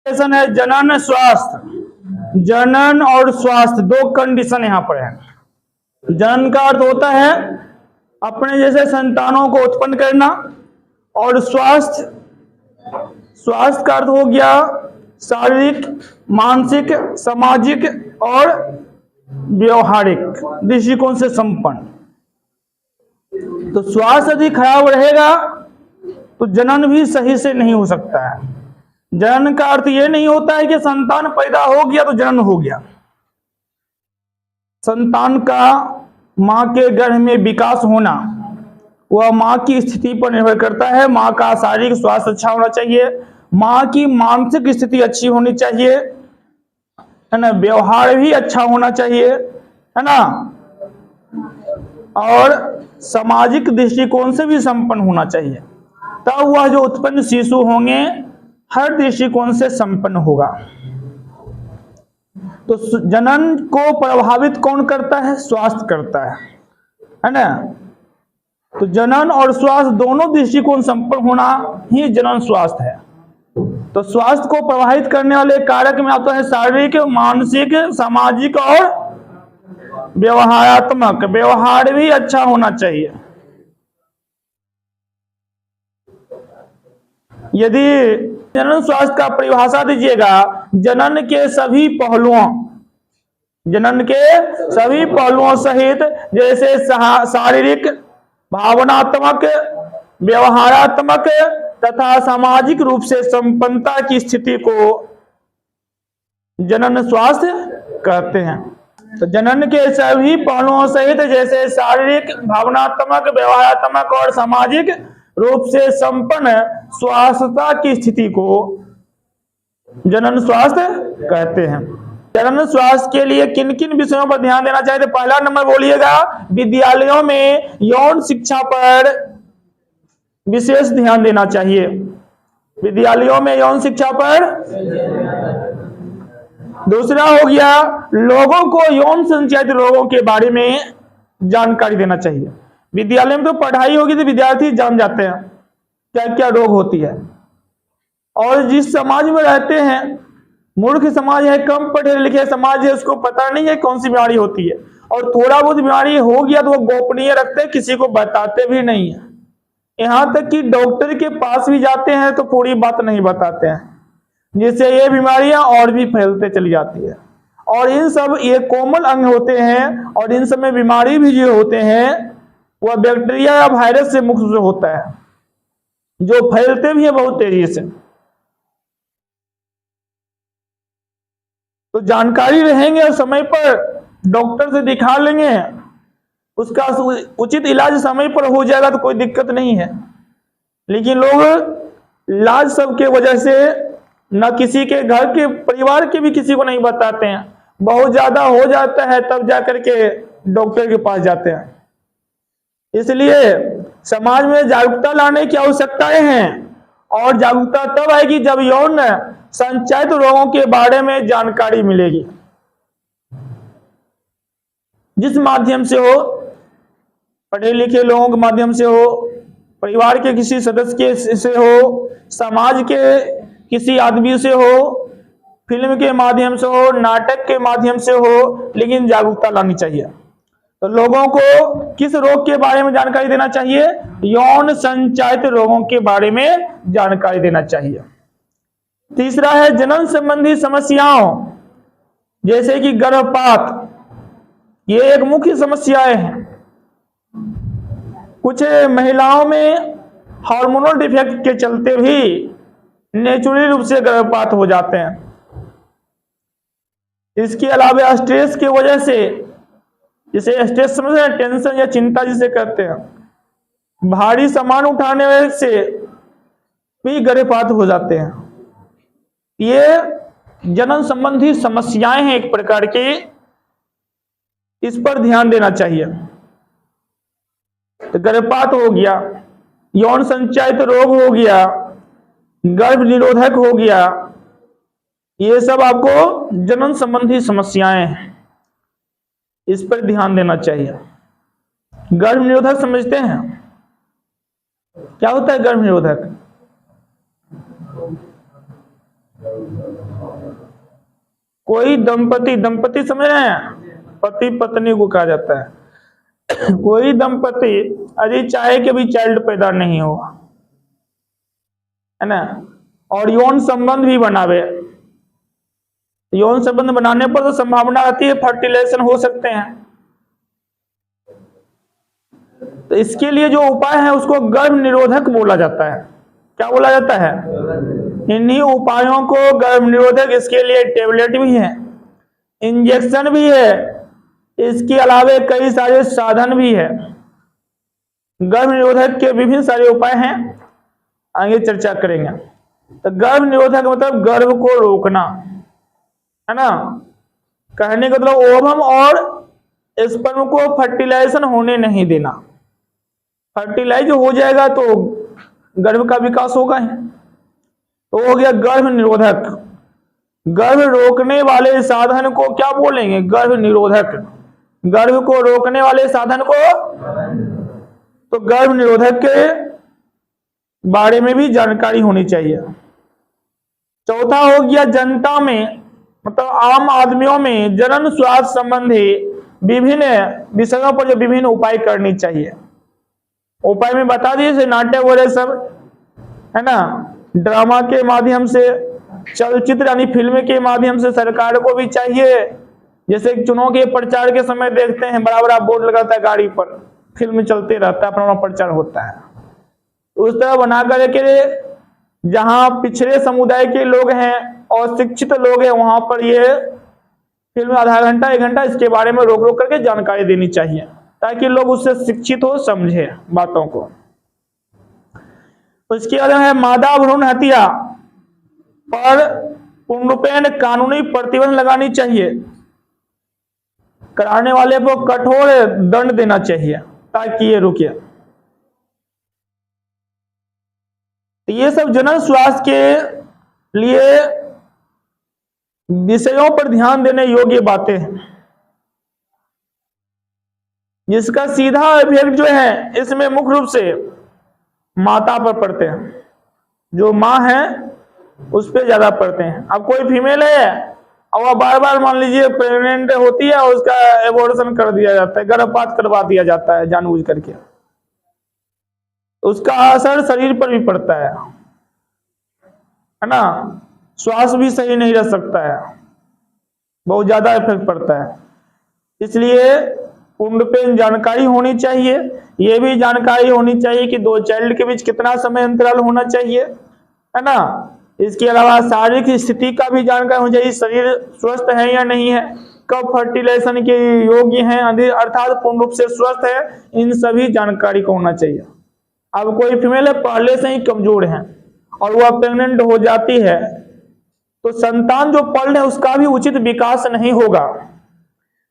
Condition है जनन स्वास्थ्य। जनन और स्वास्थ्य दो कंडीशन यहाँ पर है। जनन का अर्थ होता है अपने जैसे संतानों को उत्पन्न करना, और स्वास्थ्य का अर्थ हो गया शारीरिक, मानसिक, सामाजिक और व्यवहारिक दृष्टिकोण से संपन्न। तो स्वास्थ्य यदि खराब रहेगा तो जनन भी सही से नहीं हो सकता है। जनन का अर्थ यह नहीं होता है कि संतान पैदा हो गया तो जनन हो गया। संतान का मां के गर्भ में विकास होना वह मां की स्थिति पर निर्भर करता है। मां का शारीरिक स्वास्थ्य अच्छा होना चाहिए, मां की मानसिक स्थिति अच्छी होनी चाहिए, है ना, व्यवहार भी अच्छा होना चाहिए, है ना, और सामाजिक दृष्टिकोण से भी संपन्न होना चाहिए। तब वह जो उत्पन्न शिशु होंगे हर दृष्टिकोण से संपन्न होगा। तो जनन को प्रभावित कौन करता है? स्वास्थ्य करता है ना। तो जनन और स्वास्थ्य दोनों दृष्टिकोण संपन्न होना ही जनन स्वास्थ्य है। तो स्वास्थ्य को प्रभावित करने वाले कारक में आता है शारीरिक, मानसिक, सामाजिक और व्यवहारात्मक। व्यवहार भी अच्छा होना चाहिए। यदि जनन स्वास्थ्य का परिभाषा दीजिएगा, जनन के सभी पहलुओं सहित जैसे शारीरिक, भावनात्मक, व्यवहारात्मक तथा सामाजिक रूप से संपन्नता की स्थिति को जनन स्वास्थ्य कहते हैं। तो जनन के सभी पहलुओं सहित जैसे शारीरिक, भावनात्मक, व्यवहारात्मक और सामाजिक रूप से संपन्न स्वास्थ्यता की स्थिति को जनन स्वास्थ्य कहते हैं। जनन स्वास्थ्य के लिए किन किन विषयों पर ध्यान देना चाहिए? तो पहला नंबर बोलिएगा, विद्यालयों में यौन शिक्षा पर विशेष ध्यान देना चाहिए। विद्यालयों में यौन शिक्षा पर। दूसरा हो गया, लोगों को यौन संचारित रोगों के बारे में जानकारी देना चाहिए। विद्यालय में तो पढ़ाई होगी तो विद्यार्थी जान जाते हैं क्या क्या रोग होती है। और जिस समाज में रहते हैं, मूर्ख समाज है, कम पढ़े लिखे समाज है, उसको पता नहीं है कौन सी बीमारी होती है, और थोड़ा बहुत बीमारी हो गया तो वो गोपनीय रखते हैं, किसी को बताते भी नहीं है। यहां तक कि डॉक्टर के पास भी जाते हैं तो पूरी बात नहीं बताते हैं, जिससे ये बीमारियां और भी फैलते चली जाती है। और इन सब ये कोमल अंग होते हैं, और इन सब में बीमारी भी जो होते हैं वह बैक्टीरिया या वायरस से मुक्त होता है, जो फैलते भी है बहुत तेजी से। तो जानकारी रहेंगे और समय पर डॉक्टर से दिखा लेंगे, उसका उचित इलाज समय पर हो जाएगा तो कोई दिक्कत नहीं है। लेकिन लोग इलाज सबके वजह से न किसी के घर के परिवार के भी किसी को नहीं बताते हैं, बहुत ज्यादा हो जाता है तब जाकर के डॉक्टर के पास जाते हैं। इसलिए समाज में जागरूकता लाने की आवश्यकताएं हैं, और जागरूकता तब आएगी जब यौन संचारित रोगों के बारे में जानकारी मिलेगी। जिस माध्यम से हो, पढ़े लिखे लोगों के माध्यम से हो, परिवार के किसी सदस्य से हो, समाज के किसी आदमी से हो, फिल्म के माध्यम से हो, नाटक के माध्यम से हो, लेकिन जागरूकता लानी चाहिए। तो लोगों को किस रोग के बारे में जानकारी देना चाहिए? यौन संचारित रोगों के बारे में जानकारी देना चाहिए। तीसरा है जनन संबंधी समस्याओं, जैसे कि गर्भपात। ये एक मुख्य समस्याएं हैं। कुछ महिलाओं में हार्मोनल डिफेक्ट के चलते भी नेचुरली रूप से गर्भपात हो जाते हैं। इसके अलावा स्ट्रेस की वजह से, जैसे स्ट्रेस समझ रहे हैं, टेंशन या चिंता जिसे कहते हैं, भारी सामान उठाने से भी गर्भपात हो जाते हैं। ये जनन संबंधी समस्याएं हैं एक प्रकार की, इस पर ध्यान देना चाहिए। तो गर्भपात हो गया, यौन संचारित रोग हो गया, गर्भ निरोधक हो गया, ये सब आपको जनन संबंधी समस्याएं हैं, इस पर ध्यान देना चाहिए। गर्भ निरोधक समझते हैं? क्या होता है गर्भ निरोधक? कोई दंपति, दंपति समझ रहे हैं, पति पत्नी को कहा जाता है। कोई दंपति यदि चाहे कि भी चाइल्ड पैदा नहीं हुआ, है ना, और यौन संबंध भी बनावे, यौन संबंध बनाने पर तो संभावना आती है फर्टिलाइजेशन हो सकते हैं। तो इसके लिए जो उपाय है उसको गर्भ निरोधक बोला जाता है। क्या बोला जाता है? इन्हीं उपायों को गर्भ निरोधक, इसके लिए टेबलेट भी है, इंजेक्शन भी है, इसके अलावे कई सारे साधन भी है। गर्भ निरोधक के विभिन्न सारे उपाय हैं, आगे चर्चा करेंगे। तो गर्भ निरोधक मतलब गर्भ को रोकना, है ना, कहने का मतलब ओवम और स्पर्म को फर्टिलाइजेशन होने नहीं देना। फर्टिलाइज हो जाएगा तो गर्भ का विकास होगा ही। तो हो गया गर्भ निरोधक। गर्भ रोकने वाले साधन को क्या बोलेंगे? गर्भ निरोधक। गर्भ को रोकने वाले साधन को, तो गर्भ निरोधक के बारे में भी जानकारी होनी चाहिए। चौथा हो गया जनता में, मतलब आम आदमियों में जनन स्वास्थ्य संबंधी विभिन्न विषयों पर जो विभिन्न उपाय करनी चाहिए। उपाय में बता दिए, जैसे नाटक वगैरह सब, है ना, ड्रामा के माध्यम से, चलचित्र यानी फिल्म के माध्यम से सरकार को भी चाहिए। जैसे चुनाव के प्रचार के समय देखते हैं बड़ा बड़ा बोर्ड लगाता है गाड़ी पर, फिल्म चलते रहता है, अपना प्रचार होता है। उस तरह बना करके जहां पिछड़े समुदाय के लोग हैं और शिक्षित लोग हैं वहां पर ये फिल्म आधा घंटा 1 घंटा इसके बारे में रोक रोक करके जानकारी देनी चाहिए, ताकि लोग उससे शिक्षित हो, समझे बातों को। उसके बाद है मादा भ्रूण हत्या पर पूर्णपेण कानूनी प्रतिबंध लगानी चाहिए। कराने वाले को कठोर दंड देना चाहिए ताकि ये रुके। ये सब जनन स्वास्थ्य के लिए विषयों पर ध्यान देने योग्य बातें हैं, जिसका सीधा इफेक्ट जो है इसमें मुख्य रूप से माता पर पड़ते हैं। जो माँ है उस पर ज्यादा पड़ते हैं। अब कोई फीमेल है और वह बार बार मान लीजिए प्रेग्नेंट होती है और उसका एबॉर्शन कर दिया जाता है, गर्भपात करवा दिया जाता है जानबूझ करके, उसका असर शरीर पर भी पड़ता है ना, श्वास भी सही नहीं रह सकता है, बहुत ज्यादा इफेक्ट पड़ता है। इसलिए पूर्णपेण जानकारी होनी चाहिए। ये भी जानकारी होनी चाहिए कि 2 चाइल्ड के बीच कितना समय अंतराल होना चाहिए, है ना। इसके अलावा शारीरिक स्थिति का भी जानकारी होनी चाहिए, शरीर स्वस्थ है या नहीं है, कब फर्टिलाइजेशन के योग्य है अर्थात पूर्ण रूप से स्वस्थ है, इन सभी जानकारी को होना चाहिए। अब कोई फीमेल है पहले से ही कमजोर है और वह प्रेग्नेंट हो जाती है तो संतान जो पल है उसका भी उचित विकास नहीं होगा,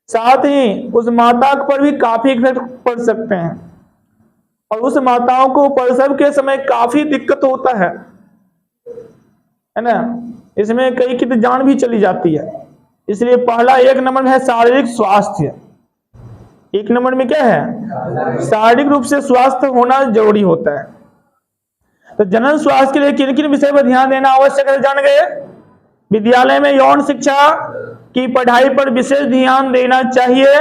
साथ ही उस माता पर भी काफी इफेक्ट पड़ सकते हैं और उस माताओं को प्रसव के समय काफी दिक्कत होता है ना। इसमें कई की तो जान भी चली जाती है। इसलिए पहला 1 नंबर है शारीरिक स्वास्थ्य। 1 नंबर में क्या है? शारीरिक रूप से स्वास्थ्य होना जरूरी होता है। तो जनन स्वास्थ्य के लिए किन किन विषय पर ध्यान देना आवश्यक है जान गए। विद्यालय में यौन शिक्षा की पढ़ाई पर विशेष ध्यान देना चाहिए।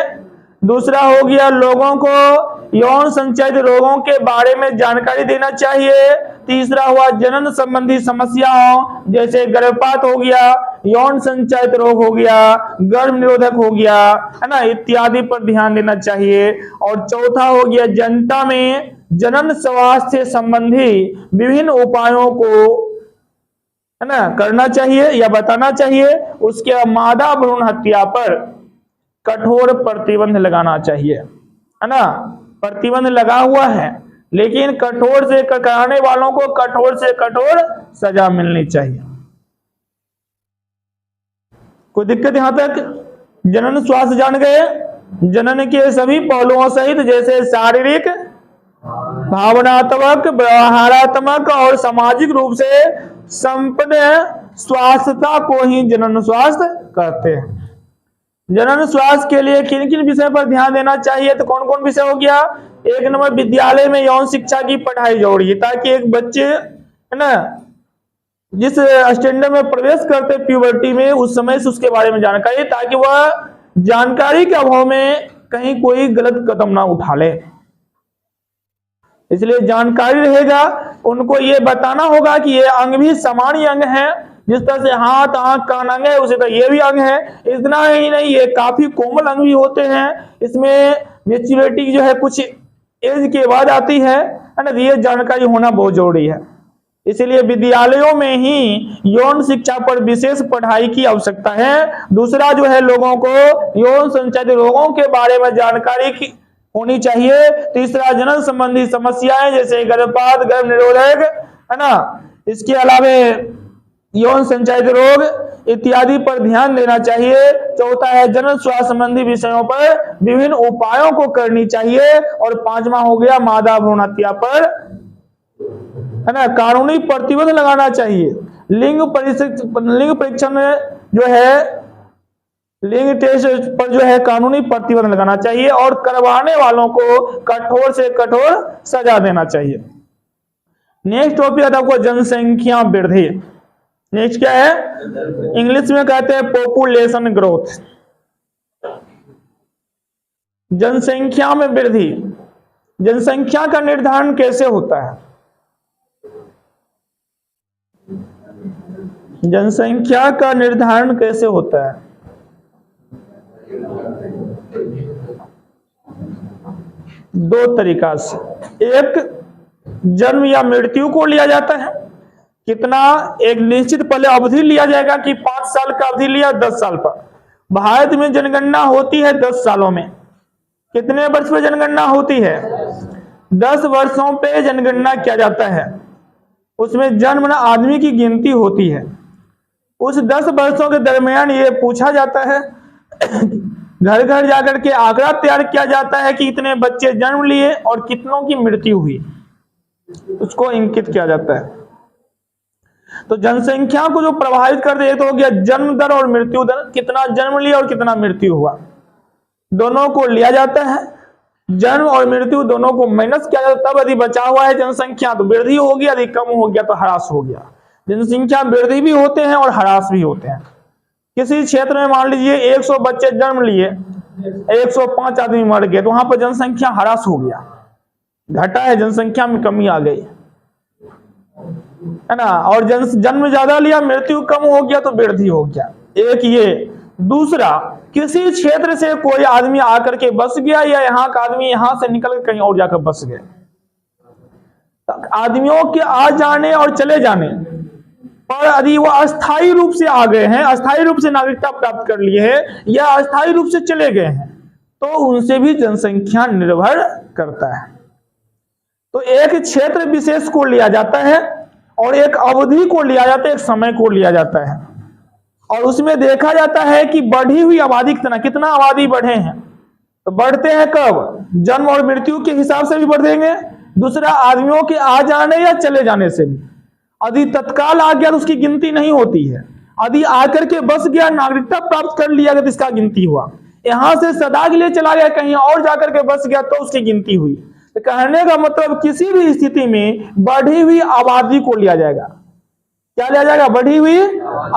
दूसरा हो गया लोगों को यौन संचालित रोगों के बारे में जानकारी देना चाहिए। तीसरा हुआ जनन संबंधी समस्याओं जैसे गर्भपात हो गया, यौन संचालित रोग हो गया, गर्भ निरोधक हो गया, है ना, इत्यादि पर ध्यान देना चाहिए। और चौथा हो गया जनता में जनन स्वास्थ्य संबंधी विभिन्न उपायों को, है ना, करना चाहिए या बताना चाहिए। उसके बाद मादा भ्रूण हत्या पर कठोर प्रतिबंध लगाना चाहिए, है ना। प्रतिबंध लगा हुआ है लेकिन कठोर से कराने वालों को कठोर से कठोर सजा मिलनी चाहिए। कोई दिक्कत यहां तक? जनन स्वास्थ्य जान गए। जनन के सभी पहलुओं सहित जैसे शारीरिक, भावनात्मक, व्यवहारात्मक और सामाजिक रूप से संपन्न स्वास्थ्यता को ही जनन स्वास्थ्य कहते हैं। जनन स्वास्थ्य के लिए किन किन विषय पर ध्यान देना चाहिए? तो कौन कौन विषय हो गया? 1 नंबर विद्यालय में यौन शिक्षा की पढ़ाई जरूरी है ताकि एक बच्चे, है ना, जिस स्टैंडर्ड में प्रवेश करते प्यूबर्टी में, उस समय से उसके बारे में जानकारी, ताकि वह जानकारी के अभाव में कहीं कोई गलत कदम ना उठा ले। इसलिए जानकारी रहेगा, उनको ये बताना होगा कि ये अंग भी सामान्य अंग है, जिस तरह से हाथ, आंख, कान अंग है, उसी तरह ये भी अंग है। इतना ही नहीं, ये काफी कोमल अंग भी होते हैं। इसमें मैच्योरिटी जो है कुछ एज के बाद आती है ना। ये जानकारी होना बहुत जरूरी है। इसलिए विद्यालयों में ही यौन शिक्षा पर विशेष पढ़ाई की आवश्यकता है। दूसरा जो है, लोगों को यौन संचालित रोगों के बारे में जानकारी की होनी चाहिए। तीसरा, जनन संबंधी समस्याएं जैसे गर्भपात, गर्भ निरोधक, है ना, इसके अलावे यौन संचालित रोग इत्यादि पर ध्यान देना चाहिए। चौथा है, जनन स्वास्थ्य संबंधी विषयों पर विभिन्न उपायों को करनी चाहिए। और पांचवा हो गया, मादा भ्रूण हत्या पर, है ना, कानूनी प्रतिबंध लगाना चाहिए। लिंग परीक्षण जो है, लिंग टेस्ट पर जो है कानूनी प्रतिबंध लगाना चाहिए और करवाने वालों को कठोर से कठोर सजा देना चाहिए। नेक्स्ट टॉपिक आता है आपको जनसंख्या वृद्धि। नेक्स्ट क्या है, इंग्लिश में कहते हैं पॉपुलेशन ग्रोथ। जनसंख्या में वृद्धि। जनसंख्या का निर्धारण कैसे होता है? जनसंख्या का निर्धारण कैसे होता है? दो तरीका से। एक, जन्म या मृत्यु को लिया जाता है। कितना, एक निश्चित पहले अवधि लिया जाएगा कि 5 साल का अवधि लिया, 10 साल पर। भारत में जनगणना होती है 10 सालों में। कितने वर्ष पे जनगणना होती है? 10 वर्षों पे जनगणना किया जाता है। उसमें जन्म ना आदमी की गिनती होती है। उस 10 वर्षों के दरमियान ये पूछा जाता है, घर घर जाकर के आंकड़ा तैयार किया जाता है कि इतने बच्चे जन्म लिए और कितनों की मृत्यु हुई, उसको इंकित किया जाता है। तो जनसंख्या को जो प्रभावित करते हैं, तो हो गया जन्म दर और मृत्यु दर, कितना जन्म लिया और कितना मृत्यु हुआ, दोनों को लिया जाता है। जन्म और मृत्यु दोनों को माइनस किया जाता है, तब यदि बचा हुआ है जनसंख्या तो वृद्धि हो गया, यदि कम हो गया तो ह्रास हो गया। जनसंख्या वृद्धि भी होते हैं और ह्रास भी होते हैं। किसी क्षेत्र में मान लीजिए 100 बच्चे जन्म लिए, 105 आदमी मर गए, तो वहां पर जनसंख्या ह्रास हो गया, घटा है, जनसंख्या में कमी आ गई, है ना। और जन्म ज्यादा लिया, मृत्यु कम हो गया तो वृद्धि हो गया। एक ये। दूसरा, किसी क्षेत्र से कोई आदमी आकर के बस गया, या यहाँ का आदमी यहाँ से निकल के कहीं और जाकर बस गए। आदमियों के आ जाने और चले जाने पर यदि वो अस्थायी रूप से आ गए हैं, अस्थायी रूप से नागरिकता प्राप्त कर लिए हैं, या अस्थायी रूप से चले गए हैं, तो उनसे भी जनसंख्या निर्भर करता है। तो एक क्षेत्र विशेष को लिया जाता है और एक अवधि को लिया जाता है, एक समय को लिया जाता है, और उसमें देखा जाता है कि बढ़ी हुई आबादी कितना आबादी बढ़े हैं। तो बढ़ते हैं कब? जन्म और मृत्यु के हिसाब से भी बढ़ेंगे। दूसरा, आदमियों के आ जाने या चले जाने से भी। यदि तत्काल आ गया तो उसकी गिनती नहीं होती है। यदि आकर के बस गया, नागरिकता प्राप्त कर लिया गया, तो इसका गिनती हुआ। यहां से सदा के लिए चला गया, कहीं और जाकर के बस गया, तो उसकी गिनती हुई। तो कहने का मतलब, किसी भी स्थिति में बढ़ी हुई आबादी को लिया जाएगा। क्या लिया जाएगा? बढ़ी हुई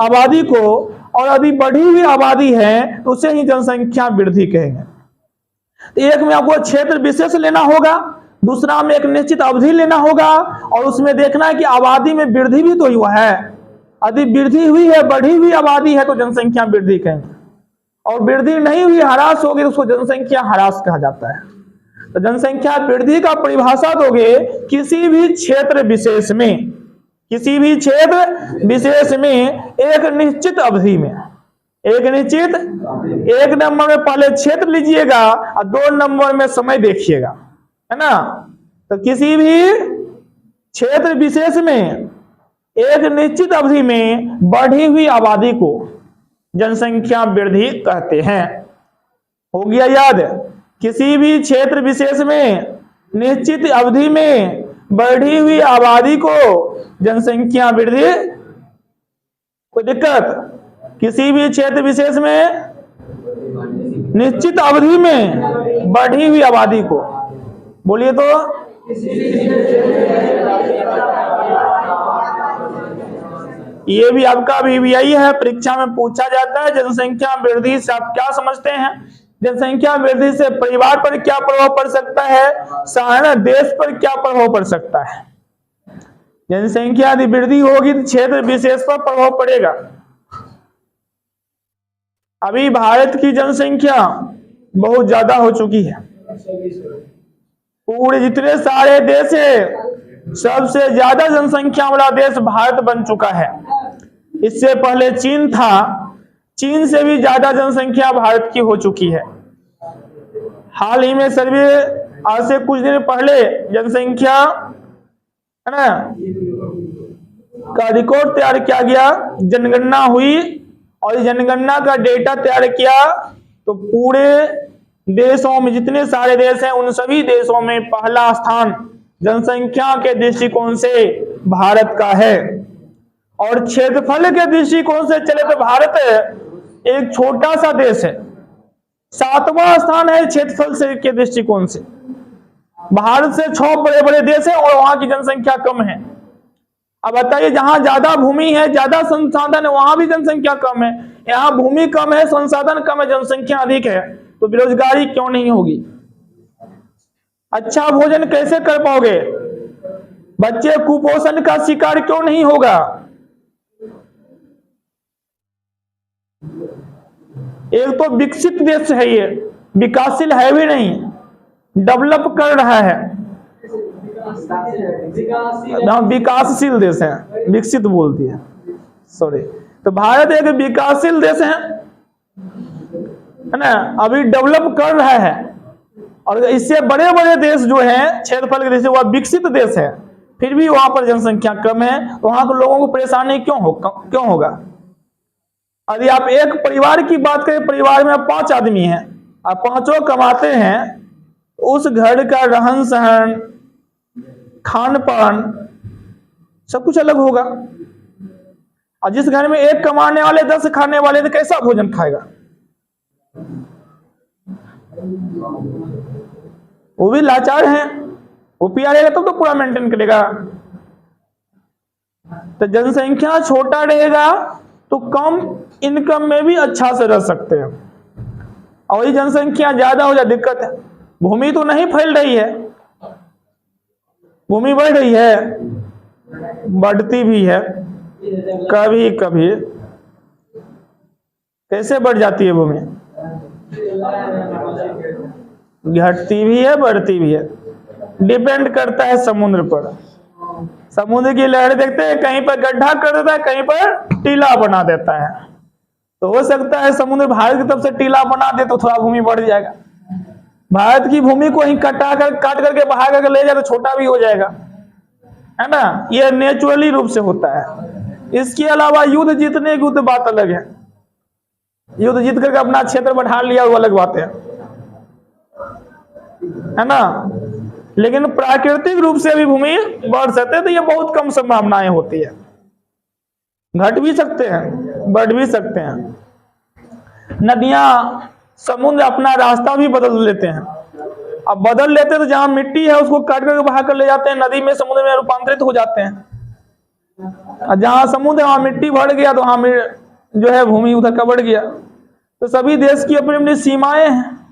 आबादी को। और यदि बढ़ी हुई आबादी है तो उसे ही जनसंख्या वृद्धि कहेंगे। तो एक में आपको क्षेत्र विशेष लेना होगा, दूसरा में एक निश्चित अवधि लेना होगा, और उसमें देखना है कि आबादी में वृद्धि भी तो हुआ है। यदि वृद्धि हुई है, बढ़ी हुई आबादी है, तो जनसंख्या वृद्धि कहेंगे, और वृद्धि नहीं हुई, ह्रास होगी, तो उसको जनसंख्या ह्रास कहा जाता है। तो जनसंख्या वृद्धि का परिभाषा दोगे, किसी भी क्षेत्र विशेष में, किसी भी क्षेत्र विशेष में एक निश्चित अवधि में, एक निश्चित, एक नंबर में पहले क्षेत्र लीजिएगा और 2 नंबर में समय देखिएगा, है ना। तो किसी भी क्षेत्र विशेष में एक निश्चित अवधि में बढ़ी हुई आबादी को जनसंख्या वृद्धि कहते हैं। हो गया याद? किसी भी क्षेत्र विशेष में निश्चित अवधि में बढ़ी हुई आबादी को जनसंख्या वृद्धि। कोई दिक्कत? किसी भी क्षेत्र विशेष में निश्चित अवधि में बढ़ी हुई आबादी को, बोलिए तो। ये भी आपका VVI है, परीक्षा में पूछा जाता है। जनसंख्या वृद्धि से आप क्या समझते हैं? जनसंख्या वृद्धि से परिवार पर क्या प्रभाव पड़ सकता है, साधारण देश पर क्या प्रभाव पड़ सकता है? जनसंख्या यदि वृद्धि होगी तो क्षेत्र विशेष पर प्रभाव पड़ेगा। अभी भारत की जनसंख्या बहुत ज्यादा हो चुकी है। पूरे जितने सारे देश है सबसे ज्यादा जनसंख्या वाला देश भारत बन चुका है। इससे पहले चीन था, चीन से भी ज्यादा जनसंख्या भारत की हो चुकी है। हाल ही में सर्वे, आज से कुछ दिन पहले जनसंख्या है ना का रिकॉर्ड तैयार किया गया, जनगणना हुई और जनगणना का डेटा तैयार किया तो पूरे देशों में जितने सारे देश हैं उन सभी देशों में पहला स्थान जनसंख्या के दृष्टिकोण से भारत का है। और क्षेत्रफल के दृष्टिकोण से चले तो भारत एक छोटा सा देश है, 7वां स्थान है क्षेत्रफल से के दृष्टिकोण से। भारत से 6 बड़े बड़े देश हैं और वहां की जनसंख्या कम है। अब बताइए, जहां ज्यादा भूमि है, ज्यादा संसाधन है, वहां भी जनसंख्या कम है। यहाँ भूमि कम है, संसाधन कम है, जनसंख्या अधिक है, तो बेरोजगारी क्यों नहीं होगी? अच्छा भोजन कैसे कर पाओगे? बच्चे कुपोषण का शिकार क्यों नहीं होगा? एक तो विकसित देश है, ये विकासशील है भी नहीं, डेवलप कर रहा है। विकासशील देश है, विकसित बोलती है, सॉरी। तो भारत एक विकासशील देश है ना, अभी डेवलप कर रहा है। और इससे बड़े बड़े देश जो हैं क्षेत्रफल के देश, वह विकसित देश है, फिर भी वहां पर जनसंख्या कम है। तो वहां के लोगों को परेशानी क्यों होगा? यदि आप एक परिवार की बात करें, परिवार में 5 आदमी हैं, आप पांचों कमाते हैं, उस घर का रहन सहन, खान पान सब कुछ अलग होगा। और जिस घर में एक कमाने वाले 10 खाने वाले, तो कैसा भोजन खाएगा? वो भी लाचार हैं, वो पिया रहेगा तो पूरा मेंटेन करेगा। तो जनसंख्या छोटा रहेगा तो कम इनकम में भी अच्छा से रह सकते हैं, और ये जनसंख्या ज्यादा हो जाए दिक्कत है। भूमि तो नहीं फैल रही है, भूमि बढ़ रही है, बढ़ती भी है कभी कभी। कैसे बढ़ जाती है भूमि? घटती भी है, बढ़ती भी है, डिपेंड करता है समुद्र पर। समुद्र की लहर देखते हैं, कहीं पर गड्ढा कर देता है, कहीं पर टीला बना देता है। तो हो सकता है समुद्र भारत की तरफ से टीला बना दे तो थोड़ा भूमि बढ़ जाएगा। भारत की भूमि को ही काट करके बाहर करके ले जाए तो छोटा भी हो जाएगा, है ना। यह नेचुरली रूप से होता है। इसके अलावा युद्ध जीतने की बात अलग है, युद्ध जीत करके अपना क्षेत्र बढ़ा लिया वो अलग बात है ना। लेकिन प्राकृतिक रूप से भी भूमि बढ़ सकते हैं, तो ये बहुत कम संभावनाएं होती है। घट भी सकते हैं, बढ़ भी सकते हैं। नदियां, समुद्र अपना रास्ता भी बदल लेते हैं। अब बदल लेते हैं तो जहां मिट्टी है उसको काट करके बहा कर ले जाते हैं, नदी में, समुद्र में रूपांतरित हो जाते हैं। और जहां समुद्र है वहां मिट्टी बढ़ गया तो वहां जो है भूमि उधर का बढ़ गया। तो सभी देश की अपनी अपनी सीमाएं हैं।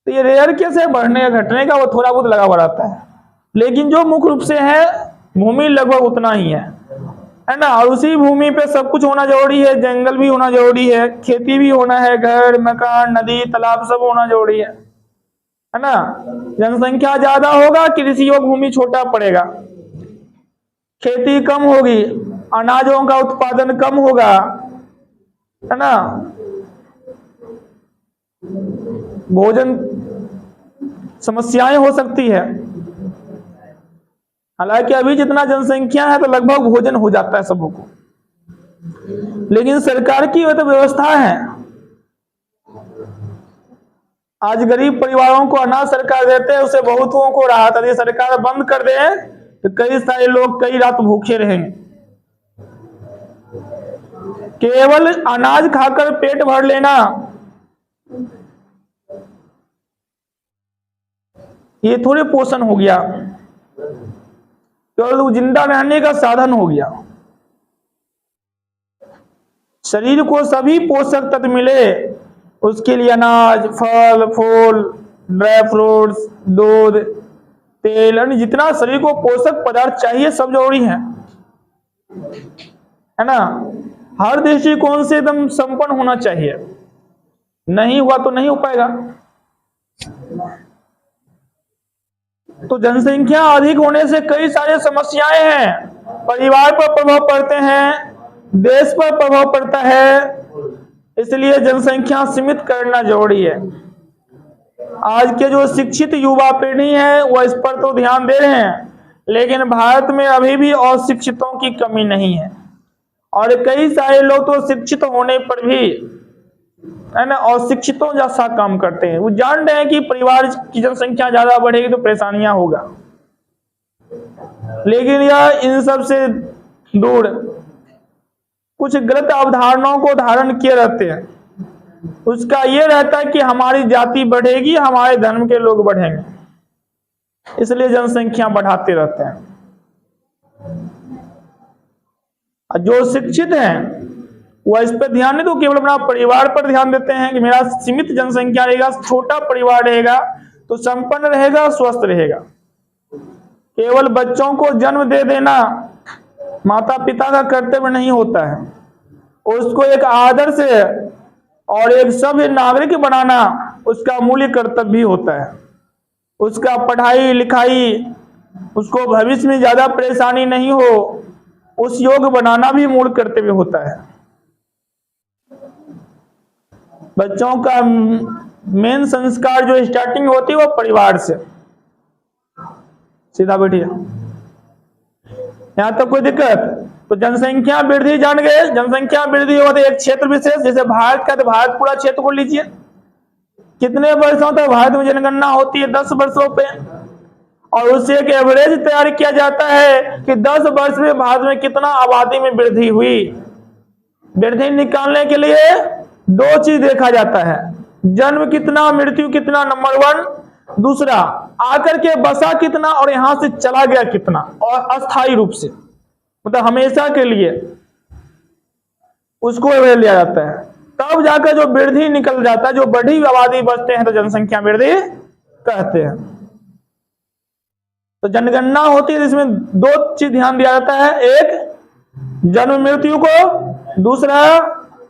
तो ये रेयर केस है बढ़ने या घटने का, वो थोड़ा बहुत लगा हुआ रहता है। लेकिन जो मुख्य रूप से है भूमि लगभग उतना ही है ना। और उसी भूमि पे सब कुछ होना जरूरी है, जंगल भी होना जरूरी है, खेती भी होना है, घर मकान नदी तालाब सब होना जरूरी है ना। जनसंख्या ज्यादा होगा, कृषि योग्य भूमि छोटा पड़ेगा, खेती कम होगी, अनाजों का उत्पादन कम होगा, है ना। भोजन समस्याएं हो सकती है। हालांकि अभी जितना जनसंख्या है तो लगभग भोजन हो जाता है सबको, लेकिन सरकार की तो व्यवस्था है। आज गरीब परिवारों को अनाज सरकार देते हैं, उसे बहुतों को राहत। यदि सरकार बंद कर दे तो कई सारे लोग कई रात भूखे रहेंगे। केवल अनाज खाकर पेट भर लेना ये थोड़े पोषण हो गया, केवल जिंदा रहने का साधन हो गया। शरीर को सभी पोषक तत्व मिले, उसके लिए अनाज, फल फूल, ड्राई फ्रूट्स, दूध, तेल, यानी जितना शरीर को पोषक पदार्थ चाहिए सब जरूरी है ना। हर दृष्टिकोण से एकदम संपन्न होना चाहिए, नहीं हुआ तो नहीं हो पाएगा। तो जनसंख्या अधिक होने से कई सारे समस्याएं हैं, परिवार पर प्रभाव पड़ते हैं, देश पर प्रभाव पड़ता है, इसलिए जनसंख्या सीमित करना जरूरी है। आज के जो शिक्षित युवा पीढ़ी है वो इस पर तो ध्यान दे रहे हैं, लेकिन भारत में अभी भी अशिक्षितों की कमी नहीं है, और कई सारे लोग तो शिक्षित होने पर भी है ना अशिक्षितों जैसा काम करते हैं। वो जान रहे हैं कि परिवार की जनसंख्या ज्यादा बढ़ेगी तो परेशानियां होगा, लेकिन यह इन सब से दूर कुछ गलत अवधारणाओं को धारण किए रहते हैं। उसका ये रहता है कि हमारी जाति बढ़ेगी, हमारे धर्म के लोग बढ़ेंगे, इसलिए जनसंख्या बढ़ाते रहते हैं। जो शिक्षित हैं वह इस पर ध्यान नहीं, तो केवल अपना परिवार पर ध्यान देते हैं कि मेरा सीमित जनसंख्या रहेगा, छोटा परिवार रहेगा तो संपन्न रहेगा, स्वस्थ रहेगा। केवल बच्चों को जन्म दे देना माता पिता का कर्तव्य नहीं होता है, उसको एक आदर से और एक सभ्य नागरिक बनाना उसका मूल्य कर्तव्य भी होता है। उसका पढ़ाई लिखाई, उसको भविष्य में ज्यादा परेशानी नहीं हो, उस योग्य बनाना भी मूल कर्तव्य होता है। बच्चों का मेन संस्कार जो स्टार्टिंग होती है वो परिवार से। सीधा बैठिए, यहां तक कोई दिक्कत? तो जनसंख्या वृद्धि जान गए, जनसंख्या वृद्धि होती है एक क्षेत्र विशेष, जैसे भारत का, तो भारत पूरा क्षेत्र को लीजिए, कितने वर्षों तक भारत में जनगणना होती है? 10 वर्षों पे, और उससे एक एवरेज तैयार किया जाता है कि 10 वर्ष में भारत में कितना आबादी में वृद्धि हुई। वृद्धि निकालने के लिए 2 चीज देखा जाता है, जन्म कितना, मृत्यु कितना, नंबर 1, दूसरा आकर के बसा कितना और यहां से चला गया कितना, और अस्थायी रूप से, मतलब हमेशा के लिए, उसको एवरेज लिया जाता है। तब जाकर जो वृद्धि निकल जाता है, जो बढ़ी हुई आबादी बचते हैं तो जनसंख्या वृद्धि कहते हैं। तो जनगणना होती है जिसमें 2 चीज ध्यान दिया जाता है, एक जन्म मृत्यु को, दूसरा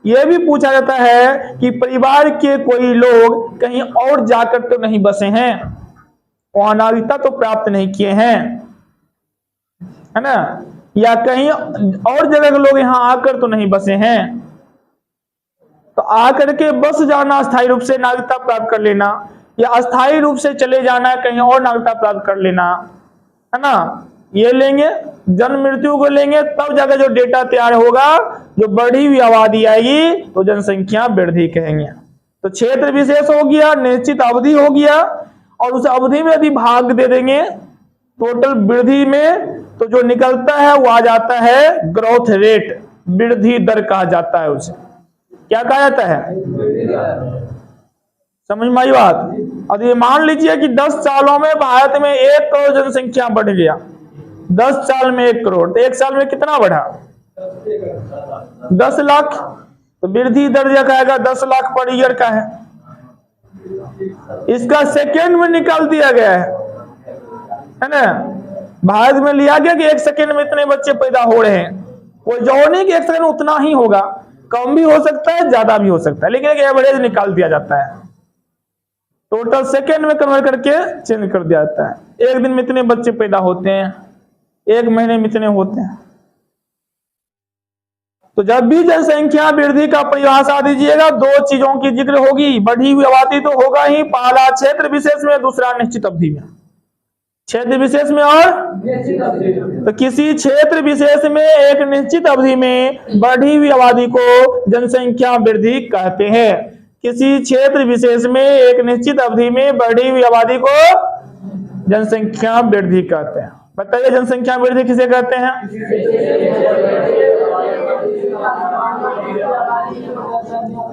यह भी पूछा जाता है कि परिवार के कोई लोग कहीं और जाकर तो नहीं बसे हैं, वहां नागरिकता तो प्राप्त नहीं किए हैं, है ना, या कहीं और जगह के लोग यहां आकर तो नहीं बसे हैं। तो आकर के बस जाना, अस्थायी रूप से नागरिकता प्राप्त कर लेना, या अस्थायी रूप से चले जाना, कहीं और नागरिकता प्राप्त कर लेना, है ना, ये लेंगे। जन्म मृत्यु को लेंगे, तब जाकर जो डेटा तैयार होगा, जो बढ़ी हुई आबादी आएगी तो जनसंख्या वृद्धि कहेंगे। तो क्षेत्र विशेष हो गया, निश्चित अवधि हो गया, और उस अवधि में यदि भाग दे देंगे टोटल वृद्धि में, तो जो निकलता है वो आ जाता है ग्रोथ रेट, वृद्धि दर कहा जाता है। उसे क्या कहा जाता है? समझ में आई बात? अब ये मान लीजिए कि 10 सालों में भारत में 1 करोड़ जनसंख्या बढ़ गया, 10 साल में 1 करोड़, तो 1 साल में कितना बढ़ा? 10 लाख। तो वृद्धि दर क्या कहेगा? 10 लाख पर ईयर का है। इसका सेकेंड में निकाल दिया गया है ना, भारत में लिया गया कि 1 सेकेंड में इतने बच्चे पैदा हो रहे हैं। कोई जो नहीं कि 1 सेकेंड उतना ही होगा, कम भी हो सकता है, ज्यादा भी हो सकता है, लेकिन एक एवरेज निकाल दिया जाता है। टोटल सेकेंड में कन्वर्ट करके चेंज कर दिया जाता है। 1 दिन में इतने बच्चे पैदा होते हैं, 1 महीने में इतने होते हैं। तो जब भी जनसंख्या वृद्धि का परिभाषा दीजिएगा, 2 चीजों की जिक्र होगी, बढ़ी हुई आबादी तो होगा ही, पहला क्षेत्र विशेष में, दूसरा निश्चित अवधि में। क्षेत्र विशेष में और तो किसी क्षेत्र विशेष में एक निश्चित अवधि में बढ़ी हुई आबादी को जनसंख्या वृद्धि कहते हैं। किसी क्षेत्र विशेष में एक निश्चित अवधि में बढ़ी हुई आबादी को जनसंख्या वृद्धि कहते हैं। बताइए जनसंख्या वृद्धि किसे कहते हैं?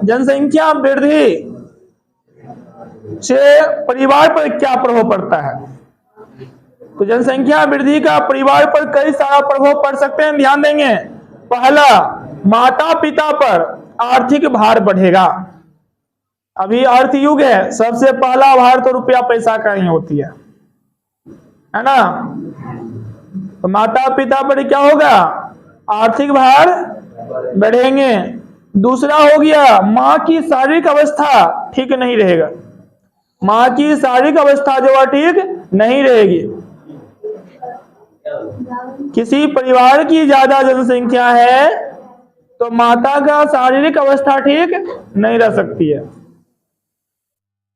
जनसंख्या वृद्धि से परिवार पर क्या प्रभाव पड़ता है? तो जनसंख्या वृद्धि का परिवार पर कई सारा प्रभाव पड़ सकते हैं, ध्यान देंगे। पहला, माता पिता पर आर्थिक भार बढ़ेगा। अभी अर्थ युग है, सबसे पहला भार तो रुपया पैसा का ही होती है ना। तो माता पिता पर क्या होगा, आर्थिक भार बढ़ेंगे। दूसरा हो गया, माँ की शारीरिक अवस्था ठीक नहीं रहेगा। माँ की शारीरिक अवस्था जो है ठीक नहीं रहेगी। किसी परिवार की ज्यादा जनसंख्या है तो माता का शारीरिक अवस्था ठीक नहीं रह सकती है।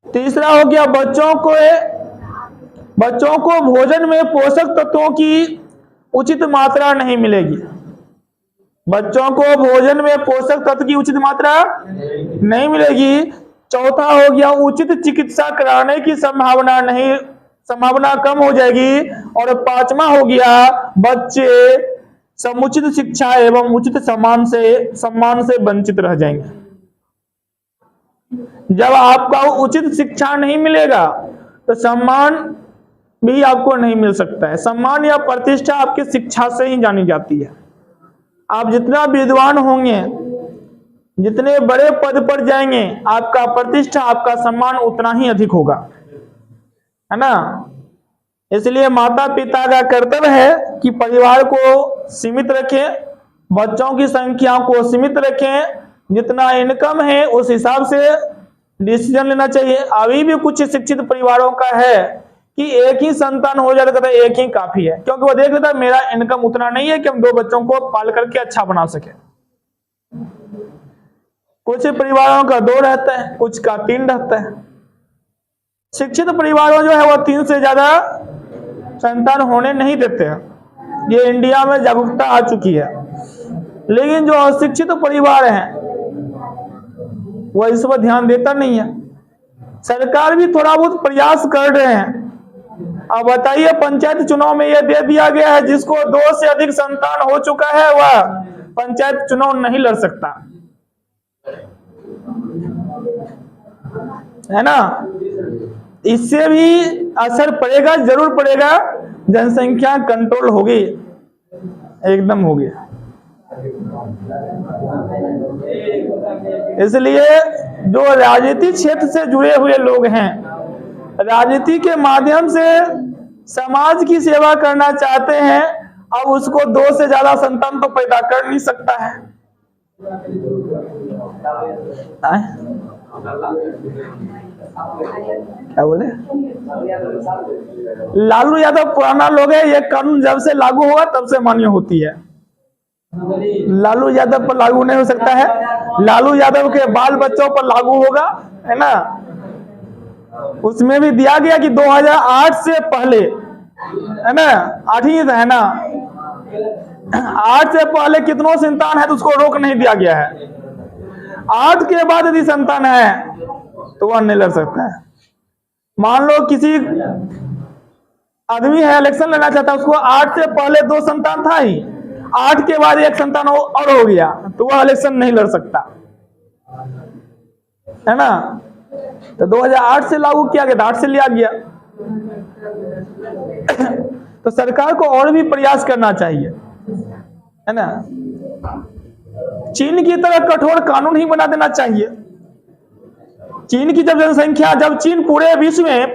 तीसरा हो गया, बच्चों को भोजन में पोषक तत्वों की उचित मात्रा नहीं मिलेगी। बच्चों को भोजन में पोषक तत्व की उचित मात्रा नहीं मिलेगी। चौथा हो गया, उचित चिकित्सा कराने की संभावना कम हो जाएगी। और पांचवा हो गया, बच्चे समुचित शिक्षा एवं उचित सम्मान से वंचित रह जाएंगे। जब आपका उचित शिक्षा नहीं मिलेगा तो सम्मान भी आपको नहीं मिल सकता है। सम्मान या प्रतिष्ठा आपकी शिक्षा से ही जानी जाती है। आप जितना विद्वान होंगे, जितने बड़े पद पर जाएंगे, आपका प्रतिष्ठा, आपका सम्मान उतना ही अधिक होगा, है ना। इसलिए माता पिता का कर्तव्य है कि परिवार को सीमित रखें, बच्चों की संख्या को सीमित रखें, जितना इनकम है उस हिसाब से डिसीजन लेना चाहिए। अभी भी कुछ शिक्षित परिवारों का है कि एक ही संतान हो जाता है, एक ही काफी है, क्योंकि वो देख लेता है मेरा इनकम उतना नहीं है कि हम 2 बच्चों को पाल करके अच्छा बना सके। कुछ परिवारों का 2 रहता है, कुछ का 3 रहता है। शिक्षित परिवारों जो है वो 3 से ज्यादा संतान होने नहीं देते हैं। ये इंडिया में जागरूकता आ चुकी है। लेकिन जो अशिक्षित परिवार हैं वो इस पर ध्यान देता नहीं है। सरकार भी थोड़ा बहुत प्रयास कर रहे हैं। अब बताइए, पंचायत चुनाव में यह दे दिया गया है जिसको 2 से अधिक संतान हो चुका है वह पंचायत चुनाव नहीं लड़ सकता, है ना। इससे भी असर पड़ेगा, जरूर पड़ेगा। जनसंख्या कंट्रोल होगी, एकदम होगी। इसलिए जो राजनीति क्षेत्र से जुड़े हुए लोग हैं, राजनीति के माध्यम से समाज की सेवा करना चाहते हैं, अब उसको 2 से ज्यादा संतान तो पैदा कर नहीं सकता है। क्या बोले? लालू यादव पुराना लोग है, ये कानून जब से लागू हुआ तब से मान्य होती है। लालू यादव पर लागू नहीं हो सकता है। लालू यादव के बाल बच्चों पर लागू होगा, है ना। उसमें भी दिया गया कि 2008 से पहले, है ना, 8 है ना, 8 से पहले कितनों संतान है तो उसको रोक नहीं दिया गया है। 8 के बाद यदि संतान है तो वह नहीं लड़ सकता है। मान लो किसी आदमी है, इलेक्शन लड़ना चाहता है, उसको 8 से पहले 2 संतान था ही, 8 के बाद 1 संतान और हो गया तो वह इलेक्शन नहीं लड़ सकता, है ना। तो 2008 से लागू किया गया, 8 से लिया गया। तो सरकार को और भी प्रयास करना चाहिए, है ना। चीन की तरह कठोर कानून ही बना देना चाहिए। चीन की जब जनसंख्या, जब चीन पूरे विश्व में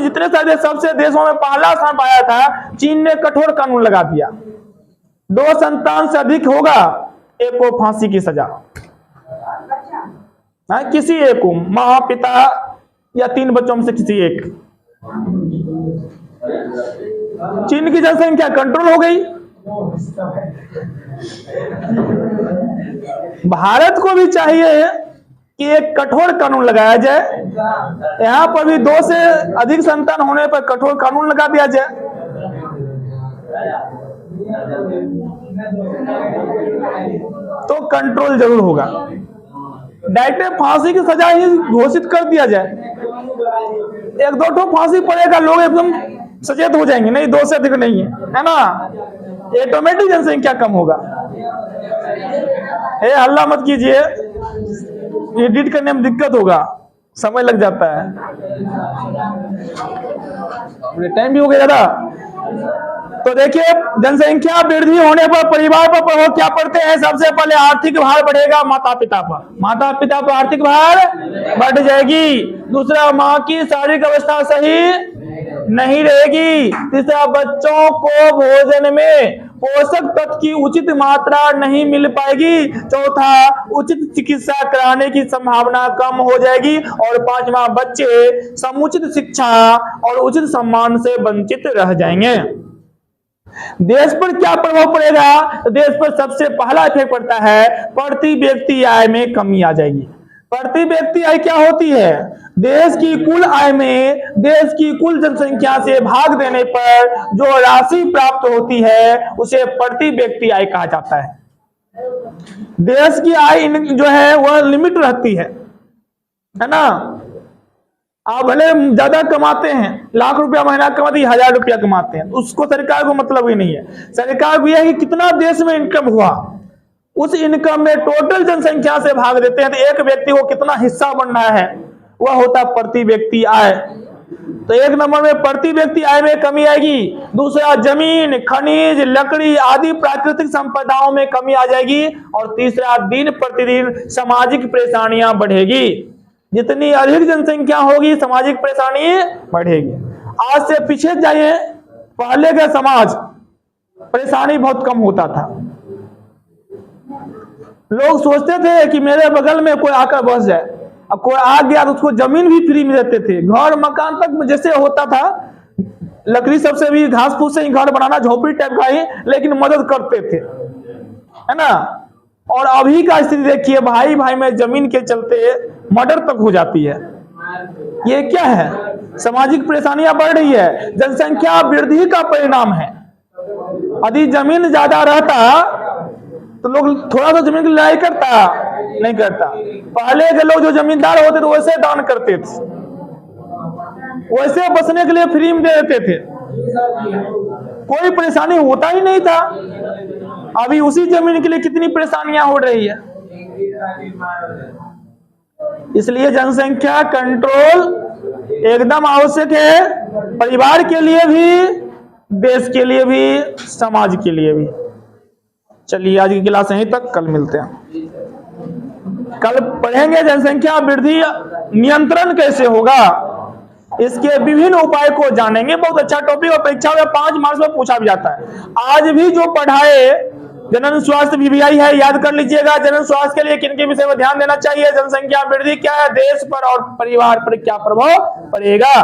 जितने सारे सबसे देशों में पहला स्थान पाया था, चीन ने कठोर कानून लगा दिया। 2 संतान से अधिक होगा, एक को फांसी की सजा, किसी एक को, माँ पिता या 3 बच्चों में से किसी एक। चीन की जनसंख्या कंट्रोल हो गई। भारत को भी चाहिए कि एक कठोर कानून लगाया जाए। यहाँ पर भी 2 से अधिक संतान होने पर कठोर कानून लगा दिया जाए। तो कंट्रोल जरूर होगा। डायरेक्ट फांसी की सजा ही घोषित कर दिया जाए, 1-2 फांसी पड़ेगा, लोग एकदम सचेत हो जाएंगे, नहीं 2 से अधिक नहीं है ना। ऑटोमेटिक जनसंख्या कम होगा। हल्ला मत कीजिए, एडिट करने में दिक्कत होगा, समय लग जाता है। टाइम भी हो गया ज्यादा। तो देखिए जनसंख्या वृद्धि होने पर परिवार पर प्रभाव क्या पड़ते हैं? सबसे पहले आर्थिक भार बढ़ेगा माता पिता पर, माता पिता पर आर्थिक भार बढ़ जाएगी। दूसरा, माँ की शारीरिक अवस्था सही नहीं रहेगी। तीसरा, बच्चों को भोजन में पोषक तत्व की उचित मात्रा नहीं मिल पाएगी। चौथा, उचित चिकित्सा कराने की संभावना कम हो जाएगी। और पांचवा, बच्चे समुचित शिक्षा और उचित सम्मान से वंचित रह जाएंगे। देश पर क्या प्रभाव पड़ेगा? देश पर सबसे पहला इफेक्ट पड़ता है प्रति व्यक्ति आय में कमी आ जाएगी। प्रति व्यक्ति आय क्या होती है? देश की कुल आय में देश की कुल जनसंख्या से भाग देने पर जो राशि प्राप्त होती है उसे प्रति व्यक्ति आय कहा जाता है। देश की आय जो है वह लिमिट रहती है ना। आप भले ज्यादा कमाते हैं, लाख रुपया महीना कमाते हैं, 1000 रुपया कमाते हैं, उसको सरकार को मतलब ही नहीं है। सरकार भी है कि कितना देश में इनकम हुआ, उस इनकम में टोटल जनसंख्या से भाग देते हैं तो एक व्यक्ति को कितना हिस्सा बन रहा है वह होता प्रति व्यक्ति आय। तो एक नंबर में प्रति व्यक्ति आय में कमी आएगी। दूसरा, जमीन, खनिज, लकड़ी आदि प्राकृतिक संपदाओं में कमी आ जाएगी। और तीसरा, दिन प्रतिदिन सामाजिक परेशानियां बढ़ेगी। जितनी अधिक जनसंख्या होगी सामाजिक परेशानी बढ़ेगी। आज से पीछे जाइए, पहले का समाज परेशानी बहुत कम होता था। लोग सोचते थे कि मेरे बगल में कोई आकर बस जाए, अब कोई आ गया तो उसको जमीन भी फ्री में देते थे। घर मकान तक जैसे होता था, लकड़ी सबसे भी घास फूस से ही घर बनाना, झोपड़ी टाइप का ही, लेकिन मदद करते थे, है ना। और अभी का स्थिति देखिए, भाई भाई में जमीन के चलते मर्डर तक हो जाती है। ये क्या है? सामाजिक परेशानियां बढ़ रही है, जनसंख्या वृद्धि का परिणाम है। यदि जमीन ज्यादा रहता तो लोग थोड़ा सा जमीन की लड़ाई करता नहीं करता। पहले के लोग जो जमींदार होते थे वैसे दान करते थे, वैसे बसने के लिए फ्री में दे देते थे, कोई परेशानी होता ही नहीं था। अभी उसी जमीन के लिए कितनी परेशानियां हो रही है। इसलिए जनसंख्या कंट्रोल एकदम आवश्यक है, परिवार के लिए भी, देश के लिए भी, समाज के लिए भी। चलिए आज की क्लास यहीं तक, कल मिलते हैं। कल पढ़ेंगे जनसंख्या वृद्धि नियंत्रण कैसे होगा, इसके विभिन्न उपाय को जानेंगे। बहुत अच्छा टॉपिक, और परीक्षा में 5 मार्क्स में पूछा भी जाता है। आज भी जो पढ़ाए जनन स्वास्थ्य VVI है, याद कर लीजिएगा। जनन स्वास्थ्य के लिए किन के विषय में ध्यान देना चाहिए, जनसंख्या वृद्धि क्या है, देश पर और परिवार पर क्या प्रभाव पड़ेगा।